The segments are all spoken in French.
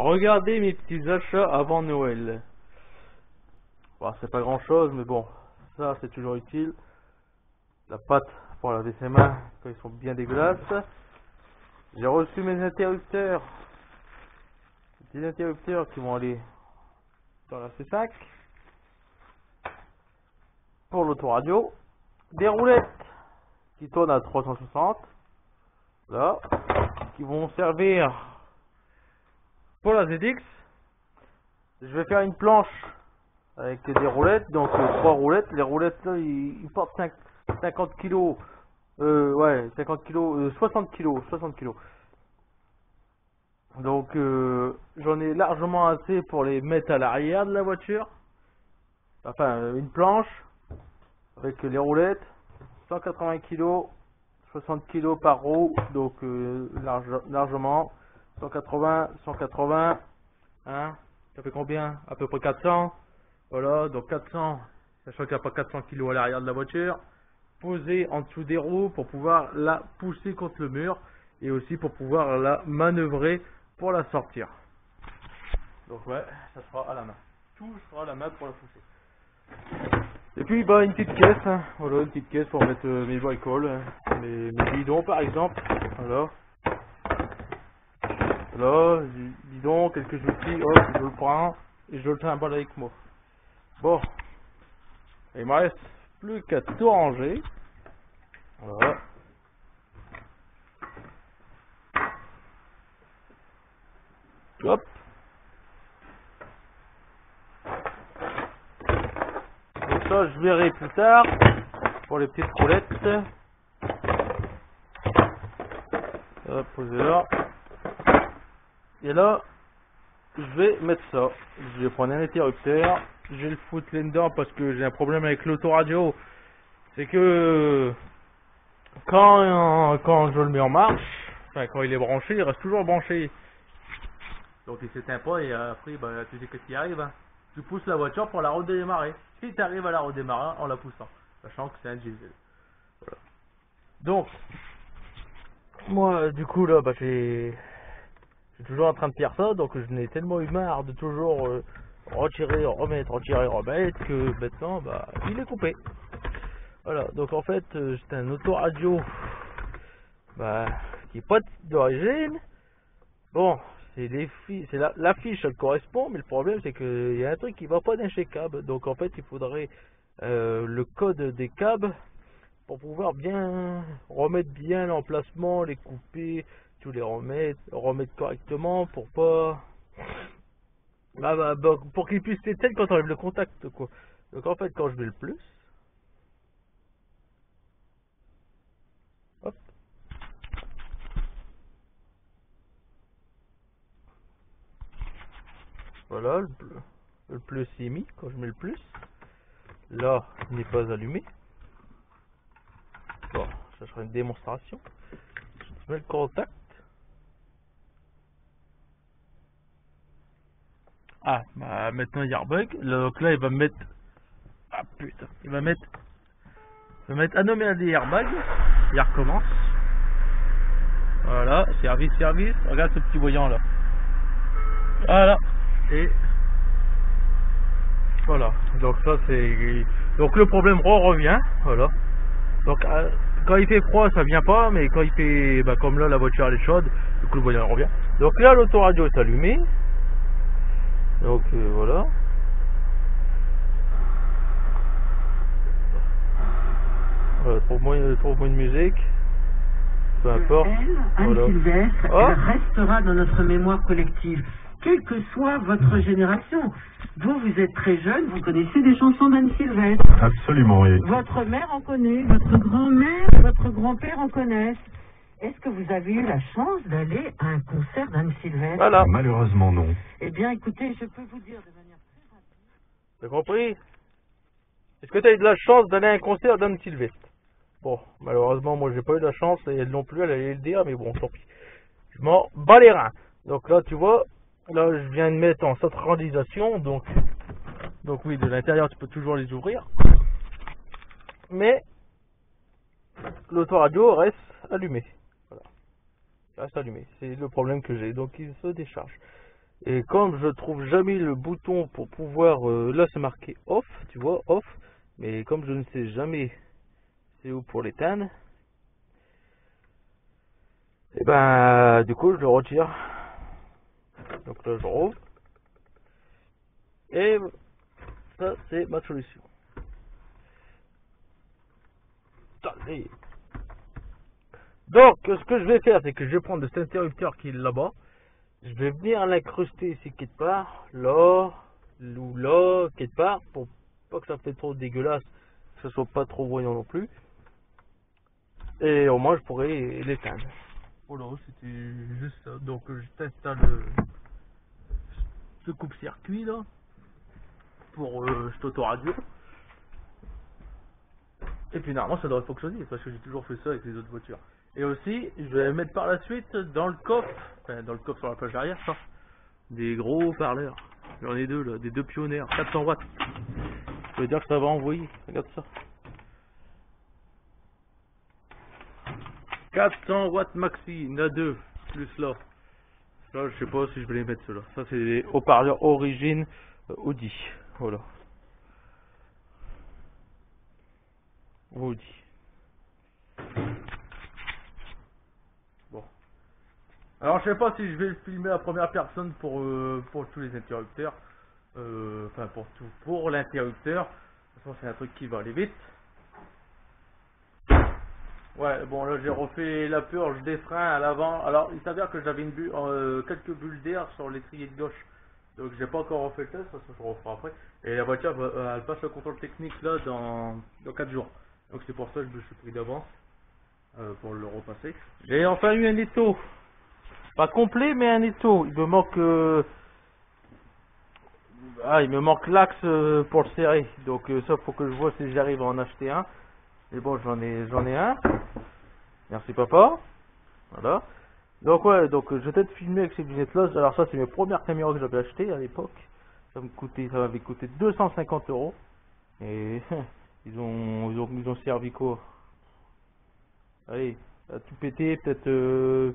regardez mes petits achats avant Noël. Bon, c'est pas grand chose, mais bon, ça c'est toujours utile. La pâte pour laver ses mains quand ils sont bien dégueulasses. J'ai reçu mes interrupteurs. Des petits interrupteurs qui vont aller dans la C5. Pour l'autoradio. Des roulettes qui tournent à 360. Là. Qui vont servir pour la ZX. Je vais faire une planche avec des roulettes, donc 3 roulettes. Les roulettes là, ils portent 50 kg. Ouais, 50 kg, 60 kg, 60 kg. Donc j'en ai largement assez pour les mettre à l'arrière de la voiture. Enfin, une planche avec les roulettes, 180 kg, 60 kg par roue, donc largement 180, 180, hein, ça fait combien? À peu près 400. Voilà, donc 400, sachant qu'il n'y a pas 400 kg à l'arrière de la voiture, posé en dessous des roues pour pouvoir la pousser contre le mur et aussi pour pouvoir la manœuvrer pour la sortir. Donc ouais, ça sera à la main. Tout sera à la main pour la pousser. Et puis bah une petite caisse, hein. Voilà, une petite caisse pour mettre mes bricoles, hein. mes bidons par exemple. Voilà. Là, bidon, quelques outils, hop, je le prends et je le trimballe avec moi. Bon, il me reste plus qu'à tout ranger. Voilà. Hop. Donc ça, je verrai plus tard pour les petites roulettes. Hop, poser là. Et là, je vais mettre ça. Je vais prendre un interrupteur. Je vais le foutre là-dedans parce que j'ai un problème avec l'autoradio. C'est que quand je le mets en marche, enfin quand il est branché, il reste toujours branché. Donc il s'éteint pas et après bah, tu sais qu'est-ce qui arrive, hein. Tu pousses la voiture pour la redémarrer. Si tu arrives à la redémarrer en la poussant, sachant que c'est un diesel. Voilà. Donc moi du coup là bah je suis toujours en train de faire ça, donc je n'ai tellement eu marre de toujours retirer, remettre que maintenant bah il est coupé. Voilà, donc en fait c'est un autoradio bah, qui est pas d'origine. Bon, c'est l'affiche elle correspond, mais le problème c'est qu'il y a un truc qui va pas d'un chez câble. Donc en fait il faudrait le code des câbles pour pouvoir bien remettre bien l'emplacement, les couper, tous les remettre correctement pour pas pour qu'ils puissent s'éteindre quand on enlève le contact quoi. Donc en fait quand je mets le plus, hop, voilà le plus est mis. Quand je mets le plus, là il n'est pas allumé. Bon, ça sera une démonstration. Je mets le contact. Ah, bah maintenant il y a un bug. Donc là il va me mettre. Ah putain, il va mettre anomalie des airbags. Il recommence. Voilà, service. Regarde ce petit voyant là. Voilà. Et voilà. Donc ça c'est. Donc le problème revient. Voilà. Donc quand il fait froid ça vient pas, mais quand il fait bah, comme là la voiture elle est chaude, du coup le voyant revient. Donc là l'autoradio est allumé. Donc voilà. Voilà, trouve-moi une musique. Peu importe. Anne Voilà. Sylvestre, Oh, elle restera dans notre mémoire collective, quelle que soit votre génération. Vous êtes très jeune, vous connaissez des chansons d'Anne Sylvestre. Absolument, oui. Votre mère en connaît, votre grand-mère, votre grand-père en connaissent. Est-ce que vous avez eu la chance d'aller à un concert d'Anne Sylvestre? voilà. Malheureusement, non. Eh bien, écoutez, je peux vous dire de manière très rapide. T'as compris? Est-ce que tu as eu de la chance d'aller à un concert d'Anne Sylvestre? Bon, malheureusement, moi j'ai pas eu de la chance et elle non plus, elle allait le dire, mais bon, tant pis. Je m'en bats les reins. Donc là, tu vois, là je viens de mettre en centralisation, donc oui, de l'intérieur tu peux toujours les ouvrir. Mais l'autoradio reste allumé. Voilà. Il reste allumé. C'est le problème que j'ai. Donc il se décharge. Et comme je trouve jamais le bouton pour pouvoir, là c'est marqué off, tu vois, off, mais comme je ne sais jamais c'est où pour l'éteindre, et ben du coup je le retire. Donc là je rouvre, et ça c'est ma solution. Allez. Donc ce que je vais faire, c'est que je vais prendre cet interrupteur qui est là-bas, je vais venir l'incruster ici quelque part, là, ou là, quelque part, pour pas que ça fait trop dégueulasse, que ce soit pas trop voyant non plus. Et au moins je pourrais l'éteindre. Voilà, c'était juste ça. Donc je t'installe ce coupe-circuit là, pour cet autoradio. Et puis normalement ça devrait fonctionner, parce que j'ai toujours fait ça avec les autres voitures. Et aussi, je vais mettre par la suite dans le coffre, enfin dans le coffre sur la plage arrière, ça, des gros parleurs. J'en ai deux là, des deux pionnières, 400 watts. Ça veut dire que ça va envoyer, regarde ça. 400 watts maxi, il y en a deux, plus là. Là, je sais pas si je vais les mettre ceux-là. Ça, c'est des haut-parleurs origine Audi. Voilà. Audi. Bon. Alors, je sais pas si je vais le filmer à première personne pour tous les interrupteurs. Enfin, pour tout. Pour l'interrupteur. De toute façon, c'est un truc qui va aller vite. Ouais, bon là j'ai refait la purge des freins à l'avant. Alors il s'avère que j'avais quelques bulles d'air sur l'étrier de gauche. Donc j'ai pas encore refait le test, ça je referai après. Et la voiture elle passe le contrôle technique là dans 4 jours. Donc c'est pour ça que je me suis pris d'avance pour le repasser. J'ai enfin eu un étau. Pas complet mais un étau. Il me manque il me manque l'axe pour le serrer. Donc ça faut que je vois si j'arrive à en acheter un. Mais bon j'en ai un. Merci papa. Voilà. Donc ouais, donc je vais peut-être filmer avec ces lunettes là. Alors ça c'est mes premières caméras que j'avais achetées à l'époque. Ça m'avait coûté 250 €. Et ils ont servi quoi? Allez, à tout péter, peut-être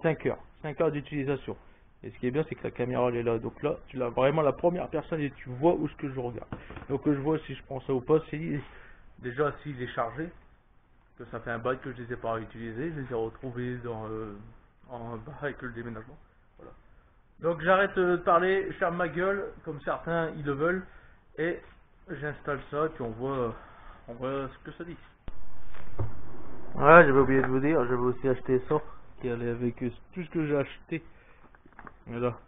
5 heures. 5 heures d'utilisation. Et ce qui est bien c'est que la caméra elle est là. Donc là, tu l'as vraiment la première personne et tu vois où ce que je regarde. Donc je vois si je prends ça ou pas. Déjà s'il est chargé. Que ça fait un bail que je les ai pas utilisés, je les ai retrouvés avec le déménagement. Voilà. Donc j'arrête de parler, je ferme ma gueule, comme certains ils le veulent, et j'installe ça, puis on voit ce que ça dit. Ouais, j'avais oublié de vous dire, j'avais aussi acheté ça, qui allait avec tout ce que j'ai acheté. Voilà.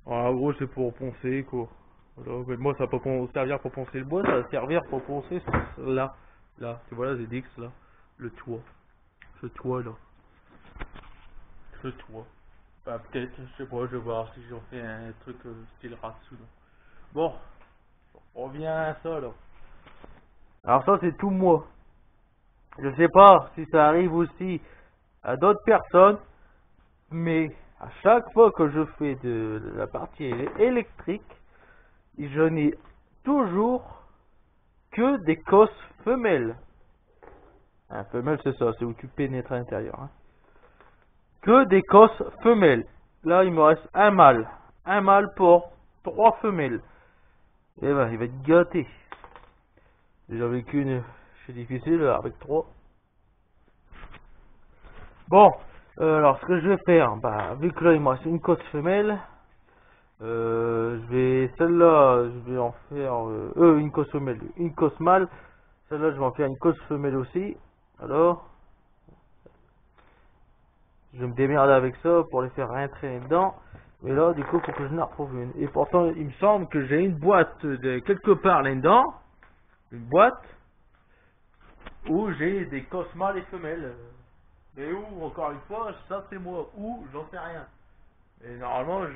Alors, en gros c'est pour poncer quoi. Voilà. Mais moi ça va pas servir pour poncer le bois, ça va servir pour poncer là. Là, tu vois là, ZX là, le toit, ce toit là, ce toit. Bah peut-être, je sais pas, je vais voir si j'en fais un truc style Ratsu. Bon, on revient à ça là. Alors ça c'est tout moi. Je sais pas si ça arrive aussi à d'autres personnes, mais à chaque fois que je fais de la partie électrique, je n'ai toujours que des cosses femelles. Un femelle c'est ça, c'est où tu pénètres à l'intérieur. Hein. Que des cosses femelles. Là il me reste un mâle. Un mâle pour 3 femelles. Et ben il va être gâté. Déjà avec une, c'est difficile, avec 3. Bon, alors ce que je vais faire, bah vu que là il me reste une cosse femelle, celle-là je vais en faire une cosse femelle, une cosse mâle. Celle-là je vais en faire une cosse femelle aussi. Alors je me démerde avec ça pour les faire réentraîner dedans. Mais là du coup faut que je n'en retrouve une. Et pourtant il me semble que j'ai une boîte de quelque part là-dedans. Une boîte où j'ai des cosses mâles et femelles. Mais où, encore une fois, ça c'est moi. Où, j'en sais rien. Et normalement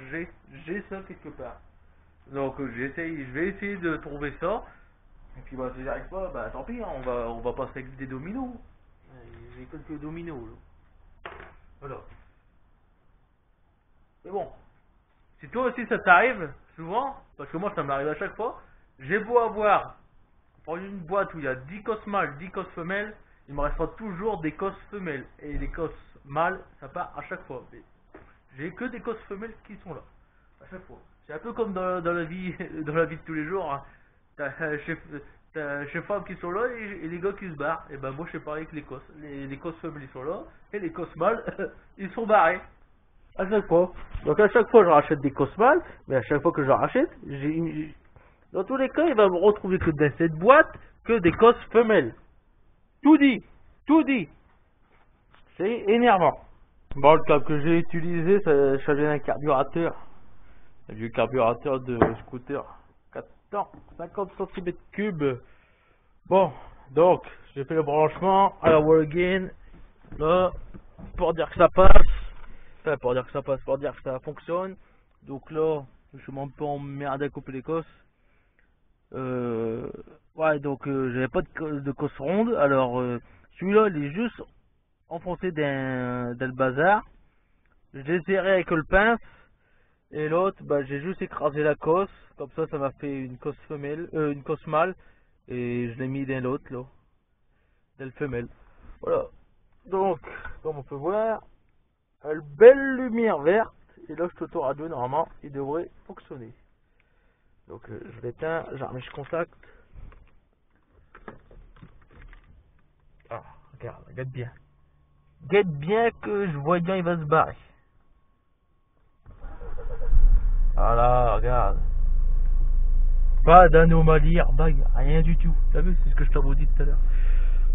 j'ai ça quelque part. Donc je vais essayer de trouver ça. Et puis bah si j'arrive pas, bah tant pis, hein, on va passer avec des dominos. J'ai quelques dominos là. Voilà. Mais bon, si toi aussi ça t'arrive souvent, parce que moi ça m'arrive à chaque fois, j'ai beau avoir pour une boîte où il y a 10 cosses mâles, 10 cosses femelles, il me restera toujours des cosses femelles. Et les cosses mâles, ça part à chaque fois. Mais j'ai que des cosses femelles qui sont là, à chaque fois. C'est un peu comme dans la vie, dans la vie de tous les jours, hein. T'as chez femmes qui sont là et les gars qui se barrent. Et ben moi je fais pareil avec les cosses. Les cosses femelles ils sont là et les cosses mâles ils sont barrés. À chaque fois. Donc à chaque fois je rachète des cosses mâles, mais à chaque fois que je rachète, dans tous les cas il va me retrouver que dans cette boîte que des cosses femelles. Tout dit, tout dit. C'est énervant. Bon, le câble que j'ai utilisé, ça vient d'un carburateur. Un vieux carburateur de scooter. 450 cm3. Bon, donc, j'ai fait le branchement à la wall again. Là, pour dire que ça passe. Enfin, pour dire que ça passe, pour dire que ça fonctionne. Donc là, je suis un peu emmerdé à couper les cosses. Ouais, donc j'avais pas de cosse ronde. Alors, celui-là, il est juste enfoncé dans le bazar. Je l'ai serré avec le pince. Et l'autre, bah, j'ai juste écrasé la cosse. Comme ça m'a fait une cosse femelle, une cosse mâle. Et je l'ai mis dans l'autre, là. Dans le femelle. Voilà. Donc, comme on peut voir, une belle lumière verte. Et là, je t'auto-radio, normalement, il devrait fonctionner. Donc, je l'éteins, je contacte. Ah, regarde bien. Regarde bien que je vois bien, il va se barrer. Voilà, regarde. Pas d'anomalie airbag, rien du tout. T'as vu, c'est ce que je t'avais dit tout à l'heure.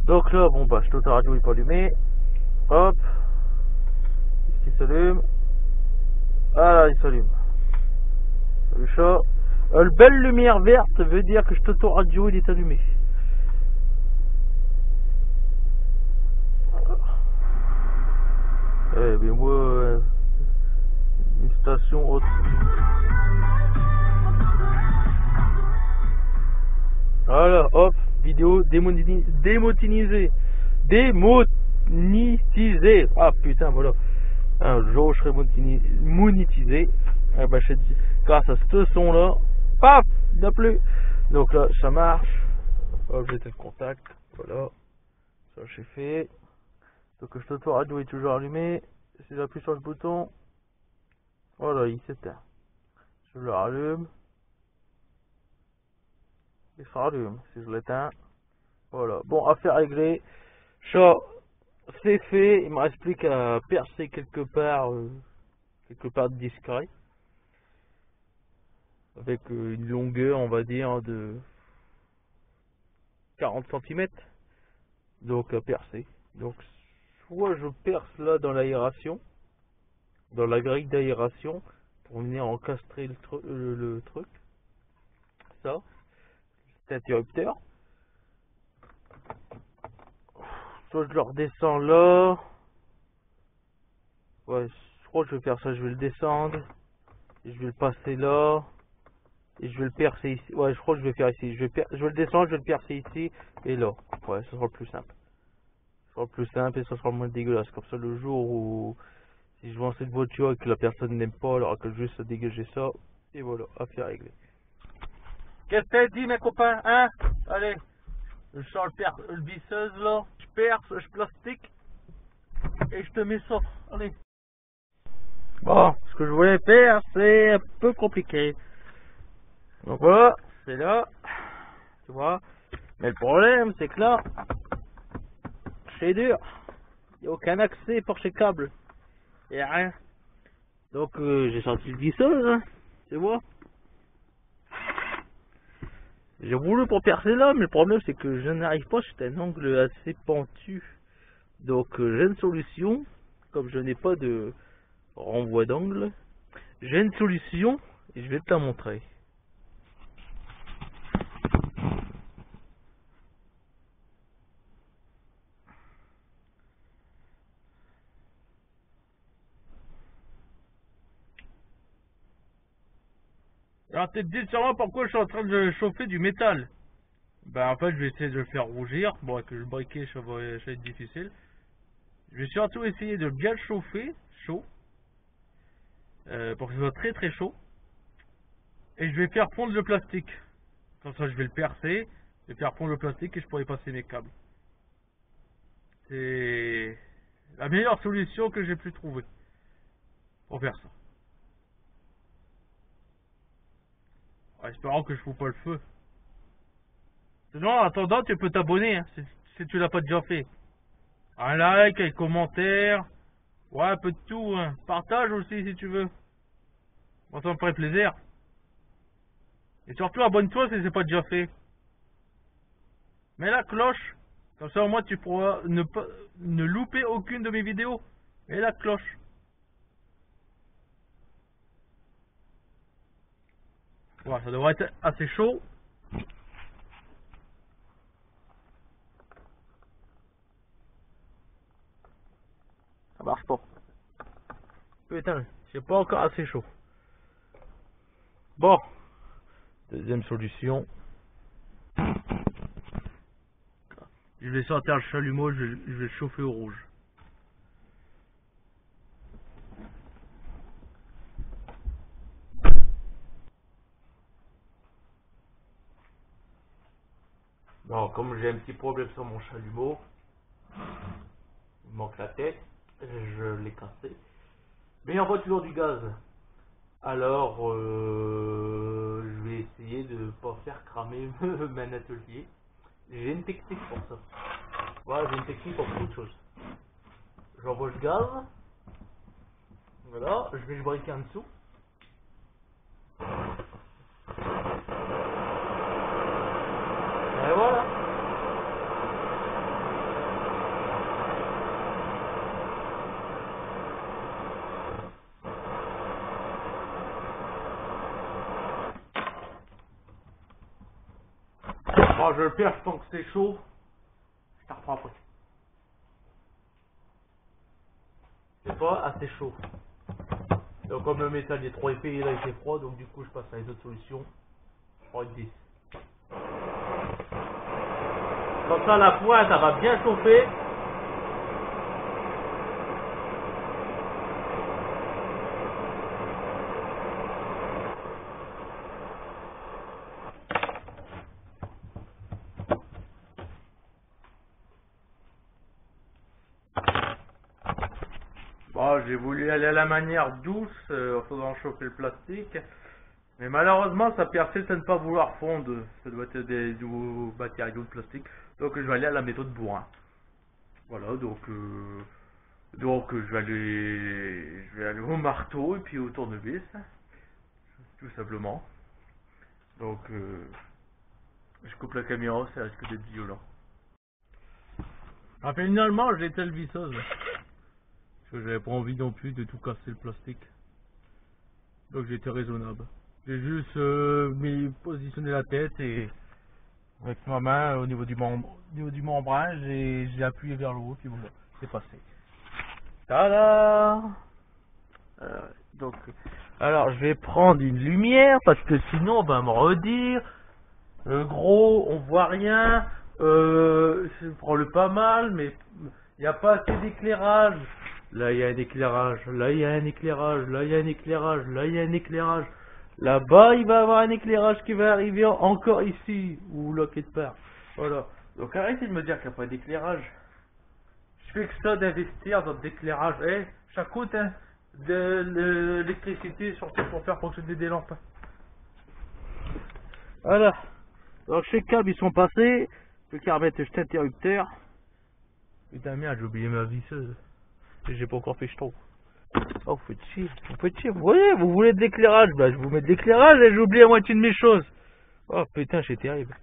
Donc là, bon bah, je radio est pas allumé. Hop. Est-ce qu'il s'allume? Ah là, il s'allume. Le chat. Une belle lumière verte veut dire que je radio il est allumé. Eh bien moi, une station haute. Voilà, hop, vidéo démonétisée. Démonétisée. Ah putain, voilà. Un jour je serai monétisé. Eh ben, grâce à ce son là, paf, il n'y a plus. Donc là, ça marche. Hop, j'étais le contact. Voilà. Ça j'ai fait. Donc le radio est toujours allumé. Si j'appuie sur le bouton, voilà, il s'éteint. Je le rallume. Il se rallume. Si je l'éteins, voilà. Bon, affaire réglée. Ça, c'est fait. Il me reste plus qu'à percer quelque part discret. Avec une longueur, on va dire, de 40 cm. Donc à percer. Donc soit je perce là dans l'aération, dans la grille d'aération, pour venir encastrer le truc. Ça, cet interrupteur. Soit je le redescends là. Ouais, je crois que je vais faire ça, je vais le descendre. Et je vais le passer là. Et je vais le percer ici. Ouais, je crois que je vais faire ici. Je vais le descendre, je vais le percer ici. Et là. Ouais, ce sera le plus simple. Ce sera le plus simple et ce sera le moins dégueulasse. Comme ça, le jour où si je vends cette voiture et que la personne n'aime pas, elle aura que juste à dégager ça. Et voilà, affaire réglée. Qu'est-ce que t'as dit, mes copains, hein? Allez, je sors le visseuse là. Je perce, je plastique. Et je te mets ça. Allez. Bon, ce que je voulais faire, c'est un peu compliqué. Donc voilà, c'est là, tu vois. Mais le problème, c'est que là, c'est dur. Il n'y a aucun accès pour ces câbles. Il n'y a rien. Donc j'ai sorti le visseuse, hein, tu vois. J'ai voulu pour percer là, mais le problème c'est que je n'arrive pas, c'est un angle assez pentu. Donc j'ai une solution, comme je n'ai pas de renvoi d'angle, j'ai une solution et je vais te la montrer. Alors tu te dis sûrement pourquoi je suis en train de chauffer du métal. Ben en fait je vais essayer de le faire rougir. Bon avec le briquet ça va être difficile. Je vais surtout essayer de bien le chauffer, chaud. Pour que ce soit très très chaud. Et je vais faire fondre le plastique. Comme ça je vais le percer. Je vais faire fondre le plastique et je pourrai passer mes câbles. C'est la meilleure solution que j'ai pu trouver. pour faire ça. En espérant que je fous pas le feu. Sinon, en attendant, tu peux t'abonner, hein, si tu l'as pas déjà fait. Un like, un commentaire, ouais, un peu de tout, hein. Partage aussi si tu veux. Moi, ça me ferait plaisir. Et surtout, abonne-toi si c'est pas déjà fait. Mets la cloche, comme ça au moins tu pourras ne louper aucune de mes vidéos. Mets la cloche. Voilà, ça devrait être assez chaud. Ça marche pas. Putain, c'est pas encore assez chaud. Bon, deuxième solution. Je vais sortir le chalumeau, je vais le chauffer au rouge. Bon, comme j'ai un petit problème sur mon chalumeau, il me manque la tête, je l'ai cassé. Mais il envoie toujours du gaz. Alors, je vais essayer de pas faire cramer mon atelier. J'ai une technique pour ça. Voilà, j'ai une technique pour beaucoup de choses. J'envoie le gaz. Voilà, je vais le briquer en dessous. Et voilà. Bon, je le perche tant que c'est chaud. Je te reprends après. C'est pas assez chaud. Donc comme le métal est trop épais, il a été froid, donc du coup je passe à une autre solution. Je prends une 10. Comme ça la pointe elle va bien chauffer. Bon, j'ai voulu aller à la manière douce en faisant chauffer le plastique. Mais malheureusement, sa percée de ne pas vouloir fondre. Ça doit être des nouveaux matériaux de plastique. Donc je vais aller à la méthode bourrin. Voilà, donc je vais aller au marteau et puis au tournevis, tout simplement. Donc je coupe la caméra, ça risque d'être violent. Ah, finalement, j'ai été le visseuse. Parce que j'avais pas envie non plus de tout casser le plastique. Donc j'ai été raisonnable. J'ai juste positionné la tête et avec ma main au niveau du membran, j'ai appuyé vers le haut, puis voilà, c'est passé. Tada! Donc, alors je vais prendre une lumière parce que sinon on va me redire. Gros, on voit rien. Je prends le pas mal, mais il n'y a pas assez d'éclairage. Là il y a un éclairage, là il y a un éclairage, là il y a un éclairage, là il y a un éclairage. Là-bas il va y avoir un éclairage qui va arriver encore ici, ou là quelque part. Voilà. Donc arrêtez de me dire qu'il n'y a pas d'éclairage. Je fais que ça d'investir dans de l'éclairage. Ça coûte hein, de l'électricité, surtout pour faire fonctionner des lampes. Voilà. Donc ces câbles ils sont passés. Je vais remettre cet interrupteur. Putain merde, j'ai oublié ma visseuse. Et j'ai pas encore fait je trouve. Oh, vous faites chier. Vous voyez, vous voulez de l'éclairage. Bah, je vous mets de l'éclairage et j'ai oublié la moitié de mes choses. Oh putain, c'est terrible.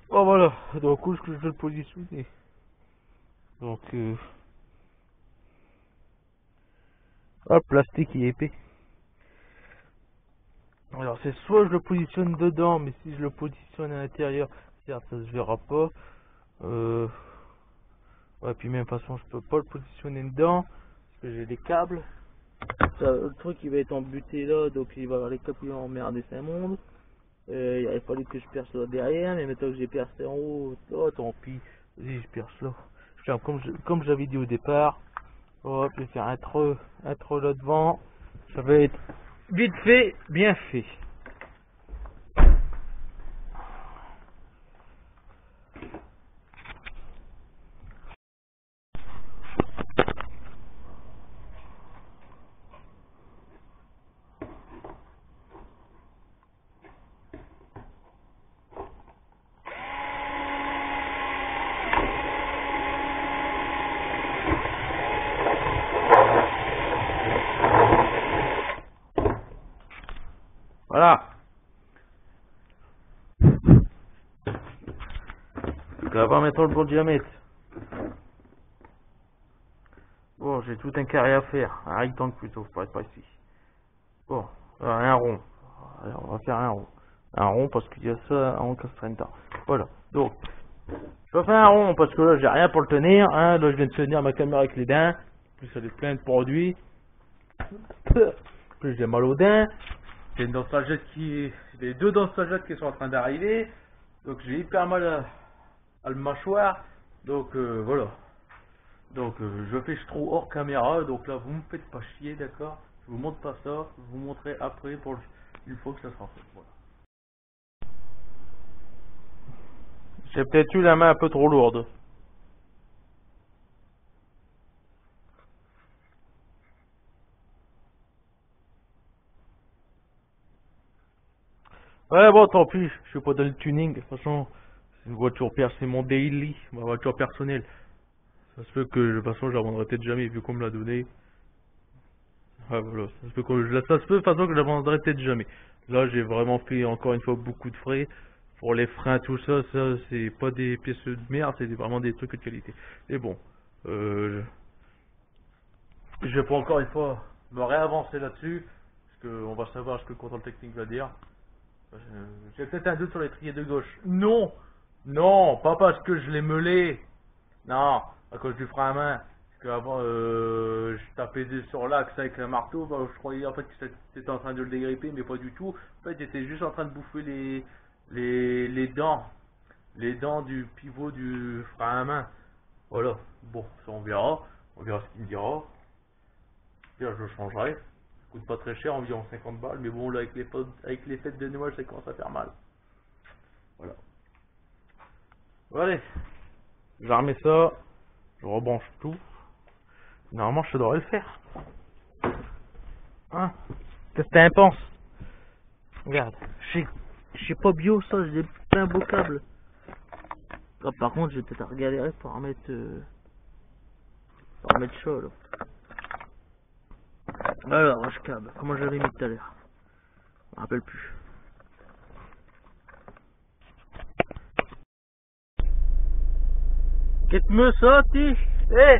Oh voilà. Donc où est-ce que je vais le positionner? Donc ah, le plastique il est épais. Alors c'est soit je le positionne dedans, mais si je le positionne à l'intérieur, certes ça se verra pas. Ouais, puis même de toute façon je peux pas le positionner dedans parce que j'ai des câbles. Ça, le truc il va être embuté là, donc il va y avoir les câbles qui vont emmerder c'est un monde. Il aurait fallu que je perce là derrière, mais maintenant que j'ai percé en haut, oh tant pis, vas-y je perce là. Je fais comme j'avais dit au départ. Hop, je vais faire un trou là devant. Ça va être vite fait, bien fait. Voilà. On va mettre le bon diamètre. Bon, j'ai tout un carré à faire. Un rectangle plutôt, pour être précis. Bon, un rond. Alors, on va faire un rond. Un rond parce qu'il y a ça en Castrenta. Voilà. Donc, je vais faire un rond parce que là, j'ai rien pour le tenir. Hein. Là, je viens de tenir ma caméra avec les dents. Plus, elle est pleine de produits. Plus, j'ai mal aux dents. J'ai une dent de sagesse les deux dents de sagesse qui sont en train d'arriver. Donc, j'ai hyper mal à le mâchoire. Donc, voilà. Donc, je fais trop hors caméra. Donc là, vous me faites pas chier, d'accord? Je vous montre pas ça. Je vous montrerai après une fois que ça sera fait. Voilà. J'ai peut-être eu la main un peu trop lourde. Ouais, bon, tant pis, je suis pas dans le tuning. De toute façon, c'est une voiture c'est mon daily, ma voiture personnelle. Ça se peut que, de toute façon, je la vendrai peut-être jamais, vu qu'on me l'a donné. Ouais, voilà, ça se peut ça se peut, de toute façon, que je la vendrai peut-être jamais. Là, j'ai vraiment fait, encore une fois, beaucoup de frais. Pour les freins, tout ça, c'est pas des pièces de merde, c'est vraiment des trucs de qualité. Et bon, je vais pas encore une fois me réavancer là-dessus, parce qu'on va savoir ce que le contrôle technique va dire. J'ai peut-être un doute sur l'étrier de gauche. Non, non, pas parce que je l'ai meulé. Non, à cause du frein à main. Parce qu'avant, je tapais sur l'axe avec un marteau. Bah, je croyais en fait que c'était en train de le dégripper, mais pas du tout. En fait, j'étais juste en train de bouffer les dents. Les dents du pivot du frein à main. Voilà. Bon, ça on verra. On verra ce qu'il me dira. Là, je le changerai. Ça coûte pas très cher, environ 50 balles. Mais bon, là, avec les fêtes de Noël, ça commence à faire mal. Voilà. Bon, allez. Je remets ça. Je rebranche tout. Normalement, je devrais le faire. Hein? Qu'est-ce que t'en penses? Regarde. Je sais pas bio, ça. J'ai plein beau câble. Ah, par contre, j'ai peut-être à regalérer pour remettre ça, là. Alors, vache câble. Comment j'avais mis tout à l'heure? Je me rappelle plus. Qu'est-ce ça, tu? Eh!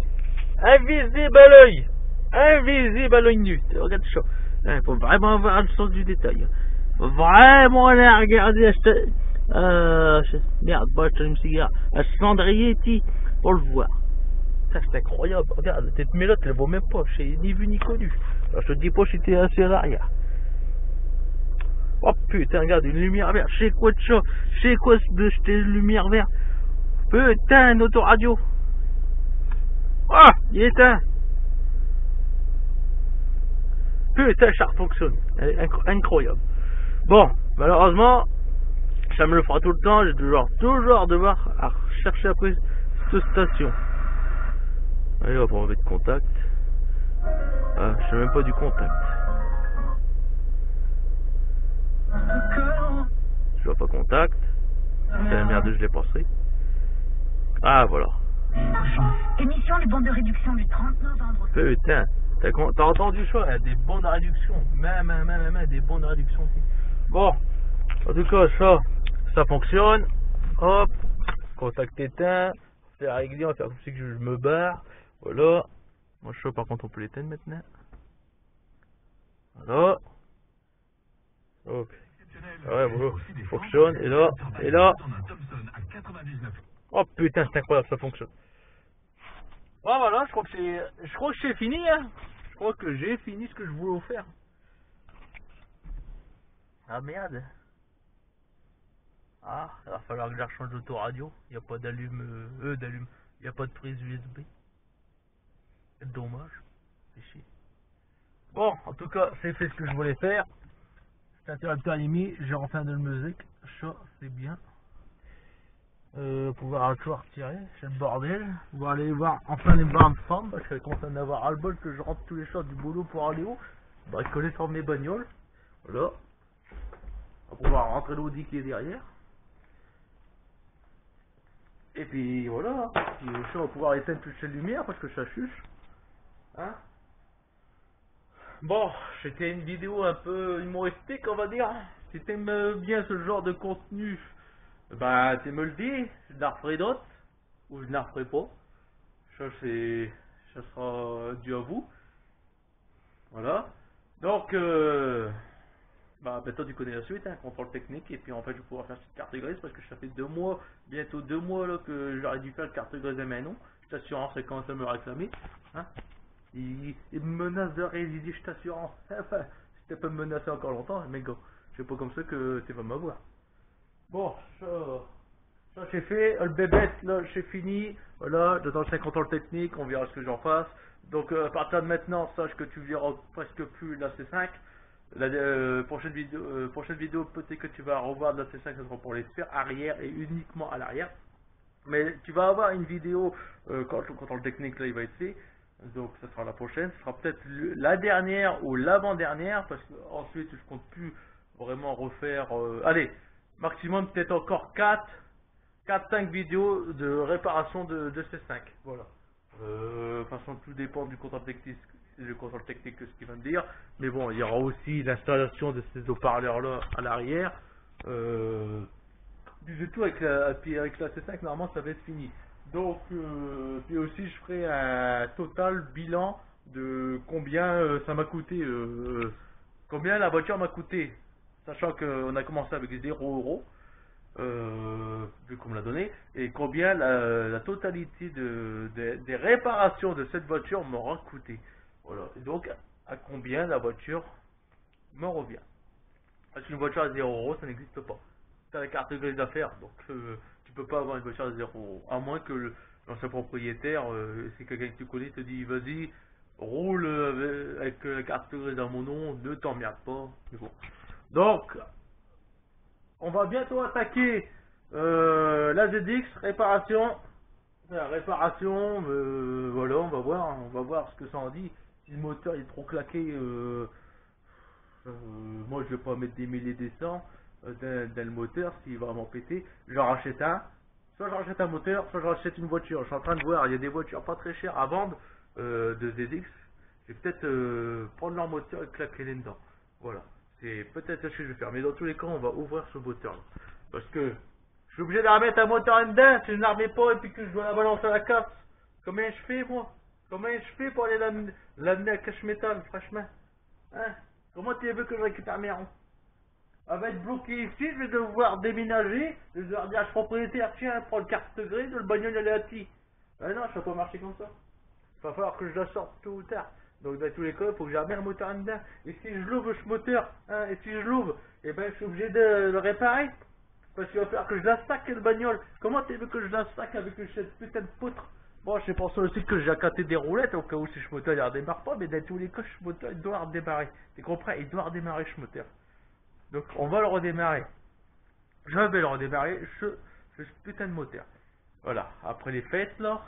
Invisible à l'œil! Invisible à l'œil nu! Regarde ça. Il faut vraiment avoir le sens du détail. Faut vraiment aller regarder merde, bah, je me cigare. Un cendrier, pour le voir. Ça, c'est incroyable. Regarde, cette mélotte, elle vaut même pas. Je ni vu ni connu. Alors, je te dis pas si t'es assez à l'arrière. Oh putain, regarde, une lumière verte. Je sais quoi de ça? Je sais quoi de cette lumière verte? Putain, une autoradio. Ah, il est éteint. Putain, ça fonctionne. Incroyable. Bon, malheureusement, ça me le fera tout le temps. Je vais toujours devoir chercher après cette station. Allez hop, on va mettre contact. Ah, je sais même pas du contact. Je vois pas contact. C'est la merde, je l'ai passé. Ah, voilà. Émission les bons de réduction du 30 novembre. Putain, t'as entendu ça? Il y a des bons de réduction. Même, des bons de réduction. Bon, en tout cas, ça fonctionne. Hop, contact éteint. On va régler, on va faire comme si que je me barre. Voilà. Moi, je sais par contre, on peut l'éteindre maintenant. Voilà. Ok. Ouais, voilà. Il fonctionne. Et là. Oh putain, c'est incroyable, ça fonctionne. Bon, voilà, je crois que c'est fini, hein. Je crois que j'ai fini ce que je voulais faire. Ah merde. Ah, il va falloir que je rechange d'autoradio. Il n'y a pas d'allume. Il n'y a pas de prise USB. C'est dommage. C'est chier. Bon, en tout cas, c'est fait ce que je voulais faire. Cet interrupteur mis, j'ai enfin de la musique. Ça, c'est bien. Pouvoir toujours retirer, c'est le bordel. On va aller voir, enfin les voir en forme, parce que je commence à en avoir ras le bol que je rentre tous les soirs du boulot pour aller où? Bricoler sur mes bagnoles. Voilà. On va pouvoir rentrer l'Audi qui est derrière. Et puis voilà. Puis ça, on va pouvoir éteindre toutes ces lumières parce que ça chuche. Hein? Bon, c'était une vidéo un peu humoristique, on va dire. Si t'aimes bien ce genre de contenu, bah tu me le dis, je la referai d'autres, ou je ne la referai pas. Ça, ça sera dû à vous. Voilà. Donc, bah maintenant tu connais la suite, hein, contrôle technique, et puis en fait je vais pouvoir faire cette carte grise parce que ça fait 2 mois, bientôt 2 mois là que j'aurais dû faire la carte grise, mais non. Je t'assure, c'est quand ça me réclamer. Hein. Il me menace de résider, je t'assure. Enfin, si t'es pas me menacer encore longtemps, mais gars, c'est pas comme ça que tu vas m'avoir. Bon, ça c'est fait, le bébête là c'est fini, voilà, dans le contrôle technique, on verra ce que j'en fasse. Donc à partir de maintenant, sache que tu verras presque plus la C5. La prochaine vidéo peut-être que tu vas revoir de la C5, ce sera pour les sphères arrière et uniquement à l'arrière. Mais tu vas avoir une vidéo quand le contrôle technique là il va être fait. Donc ça sera la prochaine, ce sera peut-être la dernière ou l'avant-dernière, parce que ensuite je compte plus vraiment refaire. Allez, maximum peut-être encore 4-5 vidéos de réparation de C5. Voilà. De toute façon, tout dépend du contrôle technique, ce qu'il va me dire. Mais bon, il y aura aussi l'installation de ces haut-parleurs là à l'arrière. Du tout avec avec la C5, normalement ça va être fini. Donc, puis aussi je ferai un total bilan de combien ça m'a coûté, combien la voiture m'a coûté, sachant qu'on a commencé avec 0 €, vu qu'on me l'a donné, et combien la totalité des réparations de cette voiture m'aura coûté. Voilà, et donc à combien la voiture me revient. Parce qu'une voiture à 0 € ça n'existe pas. T'as la carte grise d'affaires, donc tu peux pas avoir une voiture à 0 €. À moins que l'ancien propriétaire, si quelqu'un que tu connais te dit vas-y, roule avec la carte grise à mon nom, ne t'emmerde pas. Mais bon. Donc, on va bientôt attaquer la ZX, réparation. Réparation, voilà, on va voir ce que ça en dit. Si le moteur est trop claqué, moi je vais pas mettre des milliers des cents dans le moteur s'il va vraiment péter. J'en rachète un, soit je rachète un moteur, soit je rachète une voiture. Je suis en train de voir, il y a des voitures pas très chères à vendre de ZX. Je vais peut-être prendre leur moteur et claquer les dedans. Voilà, c'est peut-être ce que je vais faire. Mais dans tous les cas, on va ouvrir ce moteur là. Parce que je suis obligé de remettre un moteur en dedans si je ne la remets pas et puis que je dois la balancer à la casse. Comment je fais moi? Comment je fais pour aller l'amener à cache métal, franchement? Hein? Comment tu veux que je récupère mes ronds? Elle va être bloquée ici, je vais devoir déménager, je vais devoir dire à ce propriétaire, tiens, prends le carte grise, le bagnole elle est à ti. Ah non, ça va pas marcher comme ça. Il va falloir que je la sorte tôt ou tard. Donc dans tous les cas, il faut que j'amène un moteur en dedans. Et si je l'ouvre ce moteur, hein, et si je l'ouvre, et ben je suis obligé de le réparer. Parce qu'il va falloir que je la sac le bagnole. Comment tu veux que je la sac avec cette putain de poutre? Bon, c'est pour ça aussi que j'ai accaté des roulettes au cas où si ce moteur il redémarre pas, mais dans tous les cas, ce moteur il doit redémarrer. Tu comprends? Il doit redémarrer ce moteur. Donc on va le redémarrer. Je vais le redémarrer, ce putain de moteur. Voilà, après les fêtes là,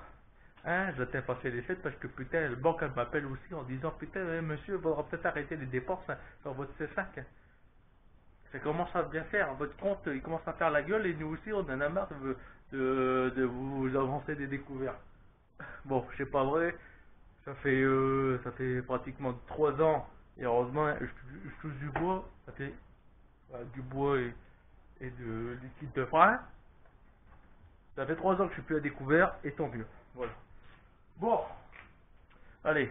hein, j'attends passer les fêtes parce que putain, le banque elle m'appelle aussi en disant putain, monsieur, il faudra peut-être arrêter les dépenses hein, sur votre C5. Hein. Ça commence à bien faire, votre compte il commence à faire la gueule et nous aussi on en a marre de vous avancer des découvertes. Bon, c'est pas vrai, ça fait pratiquement 3 ans et heureusement je touche du bois, ça fait du bois et de liquide de frein. Ça fait 3 ans que je suis plus à découvert et tant mieux. Voilà. Bon, allez,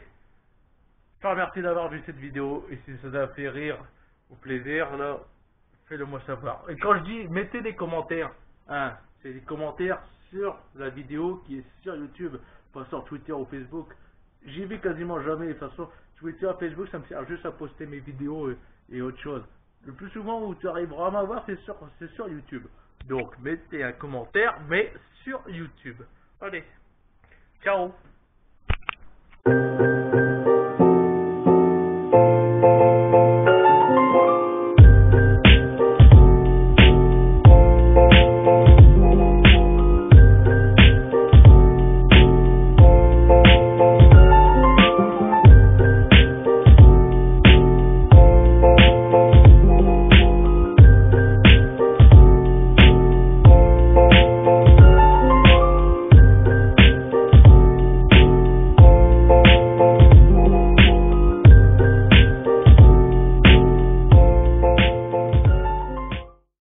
je te remercie d'avoir vu cette vidéo et si ça t'a fait rire ou plaisir, là, fais-le moi savoir. Et quand je dis mettez des commentaires, hein, c'est des commentaires sur la vidéo qui est sur YouTube, pas sur Twitter ou Facebook. J'y vais quasiment jamais. De toute façon, Twitter, Facebook, ça me sert juste à poster mes vidéos et autre chose. Le plus souvent où tu arriveras à m'avoir, c'est sur YouTube. Donc, mettez un commentaire, mais sur YouTube. Allez, ciao.